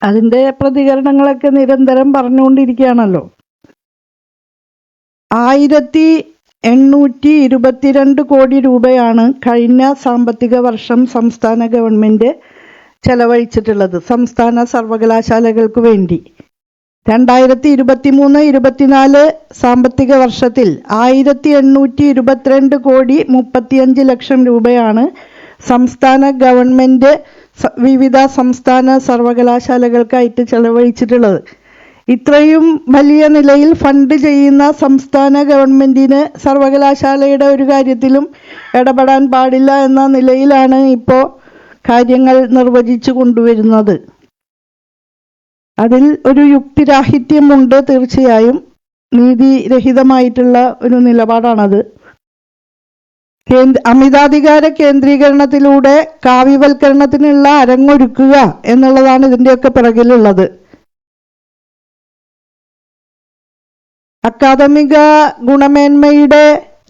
അതിൻ്റെ പ്രതികരണങ്ങളൊക്കെ നിരന്തരം പറഞ്ഞുകൊണ്ടിരിക്കുകയാണല്ലോ. 1822 കോടി രൂപയാണ് കഴിഞ്ഞ സാമ്പത്തിക വർഷം സംസ്ഥാന ഗവൺമെൻറ് ചെലവഴിച്ചിട്ടുള്ളത് സംസ്ഥാന സർവകലാശാലകൾക്ക് വേണ്ടി. 2023-24 സാമ്പത്തിക വർഷത്തിൽ 1822 കോടി 35 ലക്ഷം രൂപയാണ് സംസ്ഥാന ഗവൺമെൻറ് വിവിധ സംസ്ഥാന സർവകലാശാലകൾക്കായിട്ട് ചെലവഴിച്ചിട്ടുള്ളത്. ഇത്രയും വലിയ നിലയിൽ ഫണ്ട് ചെയ്യുന്ന സംസ്ഥാന ഗവൺമെൻറ്റിന് സർവകലാശാലയുടെ ഒരു കാര്യത്തിലും ഇടപെടാൻ പാടില്ല എന്ന നിലയിലാണ് ഇപ്പോൾ കാര്യങ്ങൾ നിർവചിച്ചു കൊണ്ടുവരുന്നത്. അതിൽ ഒരു യുക്തിരാഹിത്യമുണ്ട്. തീർച്ചയായും നീതിരഹിതമായിട്ടുള്ള ഒരു നിലപാടാണത്. അമിതാധികാര കേന്ദ്രീകരണത്തിലൂടെ കാവ്യവൽക്കരണത്തിനുള്ള അരങ്ങൊരുക്കുക എന്നുള്ളതാണ് ഇതിൻ്റെയൊക്കെ പിറകിലുള്ളത്. അക്കാദമിക ഗുണമേന്മയുടെ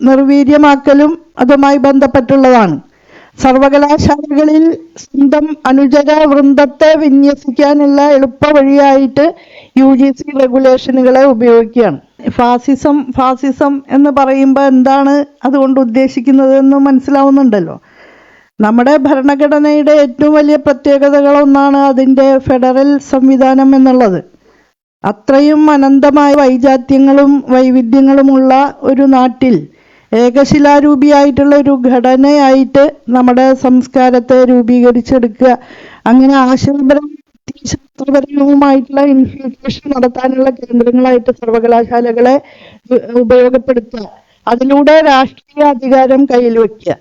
നിർവീര്യമാക്കലും അതുമായി ബന്ധപ്പെട്ടുള്ളതാണ്. സർവകലാശാലകളിൽ സ്വന്തം അനുചര വൃന്ദത്തെ വിന്യസിക്കാനുള്ള എളുപ്പ വഴിയായിട്ട് UGC റെഗുലേഷനുകളെ ഉപയോഗിക്കുകയാണ്. ഫാസിസം എന്ന് പറയുമ്പോൾ എന്താണ് അതുകൊണ്ട് ഉദ്ദേശിക്കുന്നത് എന്ന് മനസ്സിലാവുന്നുണ്ടല്ലോ. നമ്മുടെ ഭരണഘടനയുടെ ഏറ്റവും വലിയ പ്രത്യേകതകളൊന്നാണ് അതിൻ്റെ ഫെഡറൽ സംവിധാനം എന്നുള്ളത്. അത്രയും അനന്തമായ വൈജാത്യങ്ങളും വൈവിധ്യങ്ങളുമുള്ള ഒരു നാട്ടിൽ ഏകശിലാരൂപിയായിട്ടുള്ള ഒരു ഘടനയായിട്ട് നമ്മുടെ സംസ്കാരത്തെ രൂപീകരിച്ചെടുക്കുക, അങ്ങനെ ശാസ്ത്രപരവുമായിട്ടുള്ള ഇൻഫ്യൂഷൻ നടത്താനുള്ള കേന്ദ്രങ്ങളായിട്ട് സർവകലാശാലകളെ ഉപയോഗപ്പെടുത്തുക, അതിലൂടെ രാഷ്ട്രീയ അധികാരം കയ്യിൽ വയ്ക്കുക.